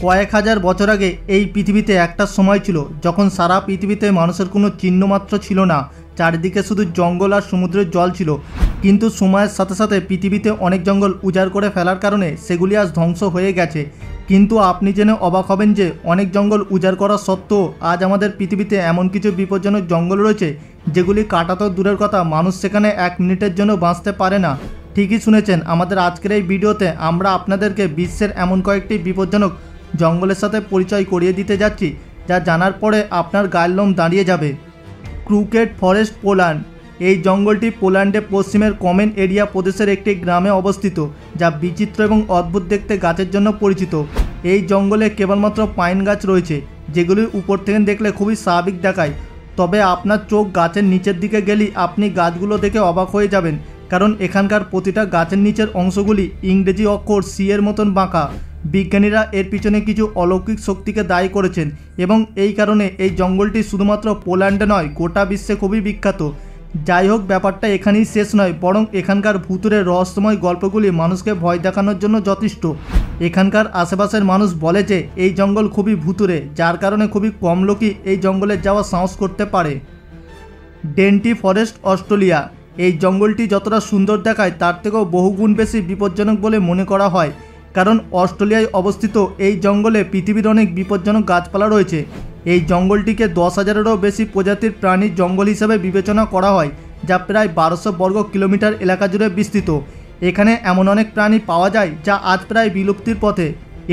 কয়েক হাজার বছর আগে এই পৃথিবীতে একটা সময় ছিল যখন সারা পৃথিবীতে মানুষের কোনো চিহ্নমাত্র ছিল না। চারিদিকে শুধু জঙ্গল আর সমুদ্রের জল ছিল। কিন্তু সময়ের সাথে সাথে পৃথিবীতে অনেক জঙ্গল উজাড় করে ফেলার কারণে সেগুলি আজ ধ্বংস হয়ে গেছে। কিন্তু আপনি জেনে অবাক হবেন যে অনেক জঙ্গল উজাড় করা সত্ত্বেও আজ আমাদের পৃথিবীতে এমন কিছু বিপজ্জনক জঙ্গল রয়েছে যেগুলি কাটা তো দূরের কথা, মানুষ সেখানে 1 মিনিটের জন্য বাঁচতে পারে না। ঠিকই শুনেছেন, আমাদের আজকের এই ভিডিওতে আমরা আপনাদেরকে বিশ্বের এমন কয়েকটি বিপজ্জনক জঙ্গলের সাথে পরিচয় করিয়ে দিতে যাচ্ছি, যা জানার পরে আপনার গায়ের লোম দাঁড়িয়ে যাবে। ক্রুকেড ফরেস্ট, পোল্যান্ড। এই জঙ্গলটি পোল্যান্ডের পশ্চিমের কমেন এরিয়া প্রদেশের একটি গ্রামে অবস্থিত, যা বিচিত্র এবং অদ্ভুত দেখতে গাছের জন্য পরিচিত। এই জঙ্গলে কেবলমাত্র পাইন গাছ রয়েছে, যেগুলি উপর থেকে দেখলে খুবই স্বাভাবিক দেখায়। তবে আপনার চোখ গাছের নিচের দিকে গেলেই আপনি গাছগুলো দেখে অবাক হয়ে যাবেন, কারণ এখানকার প্রতিটা গাছের নিচের অংশগুলি ইংরেজি অক্ষর সি এর মতন বাঁকা। বিজ্ঞানীরা এর পিছনে কিছু অলৌকিক শক্তিকে দায়ী করেছেন এবং এই কারণে এই জঙ্গলটি শুধুমাত্র পোল্যান্ডে নয়, গোটা বিশ্বে খুবই বিখ্যাত। যাই হোক, ব্যাপারটা এখানেই শেষ নয়, বরং এখানকার ভূতুরে রহস্যময় গল্পগুলি মানুষকে ভয় দেখানোর জন্য যথেষ্ট। এখানকার আশেপাশের মানুষ বলে যে এই জঙ্গল খুবই ভূতুরে, যার কারণে খুবই কম লোকই এই জঙ্গলে যাওয়া সাহস করতে পারে। ডেন্টি ফরেস্ট, অস্ট্রেলিয়া। এই জঙ্গলটি যতটা সুন্দর দেখায় তার থেকেও বহুগুণ বেশি বিপজ্জনক বলে মনে করা হয়, কারণ অস্ট্রেলিয়ায় অবস্থিত এই জঙ্গলে পৃথিবীর অনেক বিপজ্জনক গাছপালা রয়েছে। এই জঙ্গলটিকে 10,000-এরও বেশি প্রজাতির প্রাণীর জঙ্গল হিসেবে বিবেচনা করা হয়, যা প্রায় 1200 বর্গ কিলোমিটার এলাকা জুড়ে বিস্তৃত। এখানে এমন অনেক প্রাণী পাওয়া যায় যা আজ প্রায় বিলুপ্তির পথে।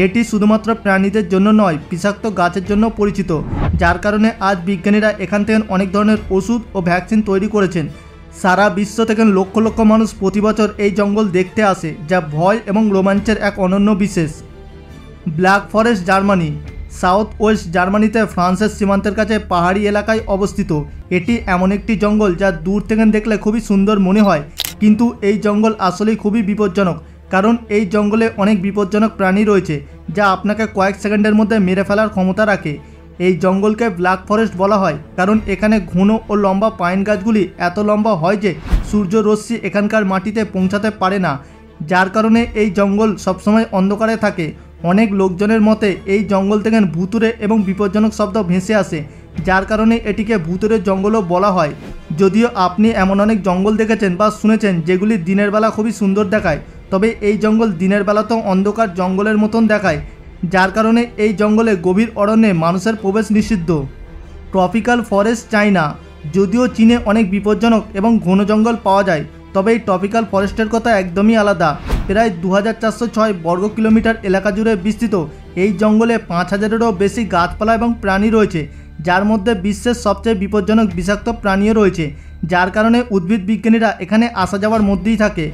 এটি শুধুমাত্র প্রাণীদের জন্য নয়, বিষাক্ত গাছের জন্য পরিচিত, যার কারণে আজ বিজ্ঞানীরা এখান থেকে অনেক ধরনের ওষুধ ও ভ্যাকসিন তৈরি করেছেন। সারা বিশ্ব থেকে লক্ষ লক্ষ মানুষ প্রতি বছর এই জঙ্গল দেখতে আসে, যা ভয় এবং রোমাঞ্চের এক অনন্য বিশেষ। Black forest, Germany. South West জার্মানিতে ফ্রান্সের সীমান্তের কাছে পাহাড়ি এলাকায় অবস্থিত। এটি এমন একটি জঙ্গল যা দূর থেকে দেখলে খুবই সুন্দর মনে হয়, কিন্তু এই জঙ্গল আসলেই খুবই বিপজ্জনক, কারণ এই জঙ্গলে অনেক বিপজ্জনক প্রাণী রয়েছে যা আপনাকে কয়েক সেকেন্ডের মধ্যে মেরে ফেলার ক্ষমতা রাখে। এই জঙ্গলকে ব্ল্যাক ফরেস্ট বলা হয় কারণ এখানে ঘন ও লম্বা পাইন গাছগুলি এত লম্বা হয় যে সূর্য রশ্মি এখানকার মাটিতে পৌঁছাতে পারে না, যার কারণে এই জঙ্গল সবসময় অন্ধকারে থাকে। অনেক লোকজনের মতে এই জঙ্গল থেকে ভুতুরে এবং বিপজ্জনক শব্দ ভেসে আসে, যার কারণে এটিকে ভুতুরের জঙ্গলও বলা হয়। যদিও আপনি এমন অনেক জঙ্গল দেখেছেন বা শুনেছেন যেগুলি দিনের বেলা খুবই সুন্দর দেখায়, তবে এই জঙ্গল দিনের বেলাতেও অন্ধকার জঙ্গলের মতন দেখায়, যার কারণে এই জঙ্গলে গভীর অরণ্যে মানুষের প্রবেশ নিষিদ্ধ। Tropical forest, China. যদিও চীনে অনেক বিপজ্জনক এবং ঘন জঙ্গল পাওয়া যায়, তবে এই ট্রপিক্যাল ফরেস্টের কথা একদমই আলাদা। প্রায় 2406 বর্গ কিলোমিটার এলাকা জুড়ে বিস্তৃত এই জঙ্গলে 5000-এরও বেশি গাছপালা এবং প্রাণী রয়েছে, যার মধ্যে বিশ্বের সবচেয়ে বিপজ্জনক বিষাক্ত প্রাণীও রয়েছে, যার কারণে উদ্ভিদ বিজ্ঞানীরা এখানে আসা যাওয়ার মধ্যেই থাকে।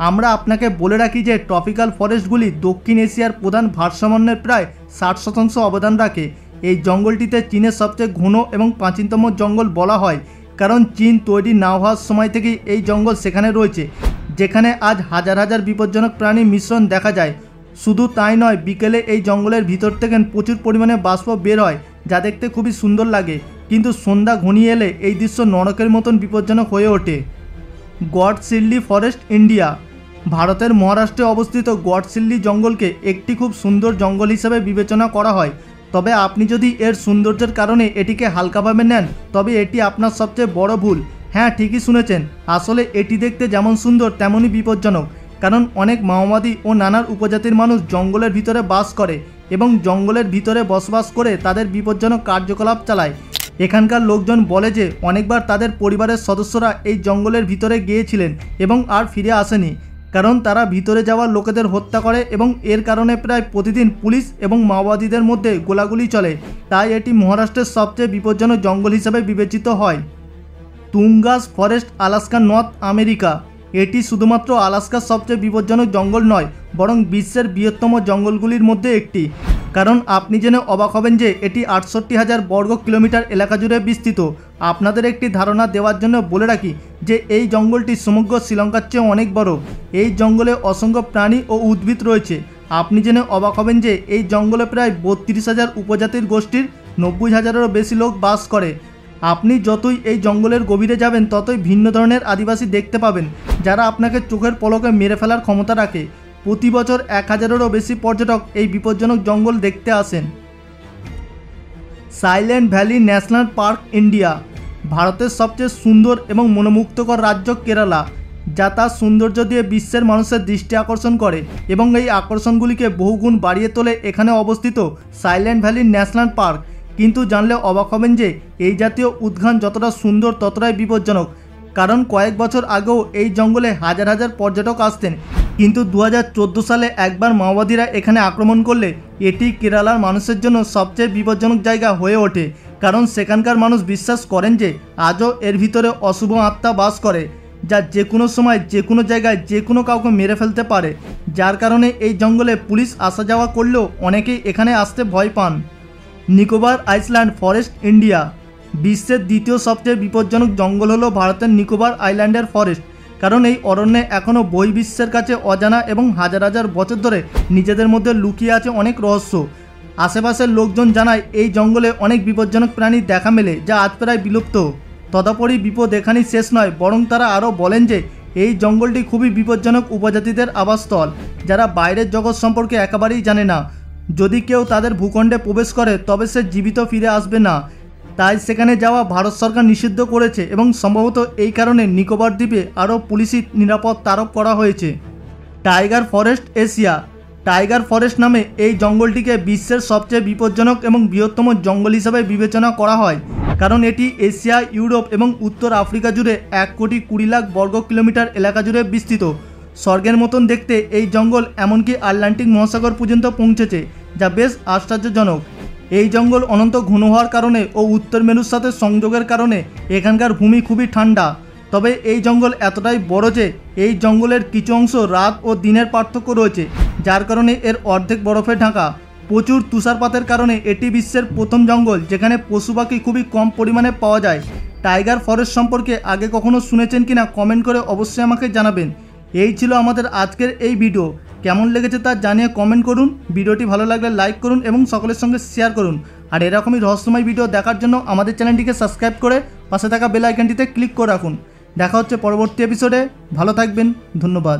আমরা আপনাকে বলে রাখি যে ট্রপিক্যাল ফরেস্টগুলি দক্ষিণ এশিয়ার প্রধান ভারসাম্যের প্রায় 60% অবদান রাখে। এই জঙ্গলটিতে চীনের সবচেয়ে ঘন এবং প্রাচীনতম জঙ্গল বলা হয়, কারণ চীন তৈরি না হওয়ার সময় থেকেই এই জঙ্গল সেখানে রয়েছে, যেখানে আজ হাজার হাজার বিপজ্জনক প্রাণীর মিশ্রণ দেখা যায়। শুধু তাই নয়, বিকেলে এই জঙ্গলের ভিতর থেকে প্রচুর পরিমাণে বাষ্প বের হয়, যা দেখতে খুবই সুন্দর লাগে, কিন্তু সন্ধ্যা ঘনিয়ে এলে এই দৃশ্য নরকের মতন বিপজ্জনক হয়ে ওঠে। গডচিরলি ফরেস্ট, ইন্ডিয়া। ভারতের মহারাষ্ট্রে অবস্থিত গডচিরলি জঙ্গলকে একটি খুব সুন্দর জঙ্গল হিসেবে বিবেচনা করা হয়, তবে আপনি যদি এর সৌন্দর্যের কারণে এটিকে হালকাভাবে নেন তবে এটি আপনার সবচেয়ে বড় ভুল। হ্যাঁ, ঠিকই শুনেছেন, আসলে এটি দেখতে যেমন সুন্দর তেমনই বিপজ্জনক, কারণ অনেক মাওবাদী ও নানান উপজাতির মানুষ জঙ্গলের ভিতরে বাস করে এবং জঙ্গলের ভিতরে বসবাস করে তাদের বিপজ্জনক কার্যকলাপ চালায়। এখানকার লোকজন বলে যে অনেকবার তাদের পরিবারের সদস্যরা এই জঙ্গলের ভিতরে গিয়েছিলেন এবং আর ফিরে আসেনি, কারণ তারা ভিতরে যাওয়া লোকেদের হত্যা করে এবং এর কারণে প্রায় প্রতিদিন পুলিশ এবং মাওবাদীদের মধ্যে গোলাগুলি চলে। তাই এটি মহারাষ্ট্রের সবচেয়ে বিপজ্জনক জঙ্গল হিসেবে বিবেচিত হয়। তুঙ্গাস ফরেস্ট, আলাস্কা, নর্থ আমেরিকা। এটি শুধুমাত্র আলাস্কার সবচেয়ে বিপজ্জনক জঙ্গল নয়, বরং বিশ্বের বৃহত্তম জঙ্গলগুলির মধ্যে একটি, কারণ আপনি জেনে অবাক হবেন যে এটি 68,000 বর্গ কিলোমিটার এলাকা জুড়ে বিস্তৃত। আপনাদের একটি ধারণা দেওয়ার জন্য বলে রাখি যে এই জঙ্গলটি সমগ্র শ্রীলঙ্কার চেয়ে অনেক বড়। এই জঙ্গলে অসংখ্য প্রাণী ও উদ্ভিদ রয়েছে। আপনি জেনে অবাক হবেন যে এই জঙ্গলে প্রায় 32,000 উপজাতির গোষ্ঠীর 90,000-এরও বেশি লোক বাস করে। আপনি যতই এই জঙ্গলের গভীরে যাবেন ততই ভিন্ন ধরনের আদিবাসী দেখতে পাবেন, যারা আপনাকে চোখের পলকে মেরে ফেলার ক্ষমতা রাখে। প্রতি বছর 1000-এরও বেশি পর্যটক এই বিপজ্জনক জঙ্গল দেখতে আসেন। Silent valley national park India ভারতের সবচেয়ে সুন্দর এবং মনোমুগ্ধকর রাজ্য কেরালা, যা তার সৌন্দর্য দিয়ে বিশ্বের মানুষের দৃষ্টি আকর্ষণ করে এবং এই আকর্ষণগুলিকে বহুগুণ বাড়িয়ে তোলে এখানে অবস্থিত সাইলেন্ট ভ্যালি ন্যাশনাল পার্ক। কিন্তু জানলে অবাক হবেন যে এই জাতীয় উদ্যান যতটা সুন্দর ততটাই বিপজ্জনক, কারণ কয়েক বছর আগেও এই জঙ্গলে হাজার হাজার পর্যটক আসতেন, কিন্তু 2014 সালে একবার মাওবাদীরা এখানে আক্রমণ করলে এটি কেরালার মানুষের জন্য সবচেয়ে বিপজ্জনক জায়গা হয়ে ওঠে, কারণ সেখানকার মানুষ বিশ্বাস করেন যে আজও এর ভিতরে অশুভ আত্মা বাস করে, যা যে কোনো সময় যে কোনো জায়গায় যে কোনো কাউকে মেরে ফেলতে পারে, যার কারণে এই জঙ্গলে পুলিশ আসা যাওয়া করলেও অনেকেই এখানে আসতে ভয় পান। নিকোবর আইল্যান্ড ফরেস্ট ইন্ডিয়া বিশ্বের দ্বিতীয় সবচেয়ে বিপজ্জনক জঙ্গল হলো ভারতের নিকোবর আইল্যান্ডের ফরেস্ট, কারণ এই অরণ্যে এখনও বহির্বিশ্বের কাছে অজানা এবং হাজার হাজার বছর ধরে নিজেদের মধ্যে লুকিয়ে আছে অনেক রহস্য। আশেপাশের লোকজন জানায় এই জঙ্গলে অনেক বিপজ্জনক প্রাণী দেখা মেলে, যা আজ প্রায় বিলুপ্ত। তদুপরি বিপদ এখানেই শেষ নয়, বরং তারা আরও বলেন যে এই জঙ্গলটি খুবই বিপজ্জনক উপজাতিদের আবাসস্থল, যারা বাইরের জগৎ সম্পর্কে একেবারেই জানে না। যদি কেউ তাদের ভূখণ্ডে প্রবেশ করে তবে সে জীবিত ফিরে আসবে না, তাই সেখানে যাওয়া ভারত সরকার নিষিদ্ধ করেছে এবং সম্ভবত এই কারণে নিকোবর দ্বীপে আরও পুলিশি নিরাপত্তা আরোপ করা হয়েছে। Tiger forest Asia tiger forest নামে এই জঙ্গলটিকে বিশ্বের সবচেয়ে বিপজ্জনক এবং বৃহত্তম জঙ্গল হিসাবে বিবেচনা করা হয়, কারণ এটি এশিয়া, ইউরোপ এবং উত্তর আফ্রিকা জুড়ে 1,20,00,000 বর্গ কিলোমিটার এলাকা জুড়ে বিস্তৃত। স্বর্গের মতন দেখতে এই জঙ্গল এমনকি আটলান্টিক মহাসাগর পর্যন্ত পৌঁছেছে, যা বেশ আশ্চর্যজনক। এই জঙ্গল অনন্ত ঘন হওয়ার কারণে ও উত্তর মেরুর সাথে সংযোগের কারণে এখানকার ভূমি খুবই ঠান্ডা। তবে এই জঙ্গল এতটাই বড় যে এই জঙ্গলের কিছু অংশ রাত ও দিনের পার্থক্য রয়েছে, যার কারণে এর অর্ধেক বরফে ঢাকা। প্রচুর তুষারপাতের কারণে এটি বিশ্বের প্রথম জঙ্গল যেখানে পশু পাখি খুবই কম পরিমাণে পাওয়া যায়। টাইগার ফরেস্ট সম্পর্কে আগে কখনো শুনেছেন কিনা কমেন্ট করে অবশ্যই আমাকে জানাবেন। এই ছিল আমাদের আজকের এই ভিডিও। কেমন লেগেছে তা জানিয়ে কমেন্ট করুন। ভিডিওটি ভালো লাগলে লাইক করুন এবং সকলের সঙ্গে শেয়ার করুন। আর এরকমই রহস্যময় ভিডিও দেখার জন্য আমাদের চ্যানেলটিকে সাবস্ক্রাইব করে পাশে থাকা বেল আইকনটিতে ক্লিক করে রাখুন। দেখা হচ্ছে পরবর্তী এপিসোডে। ভালো থাকবেন, ধন্যবাদ।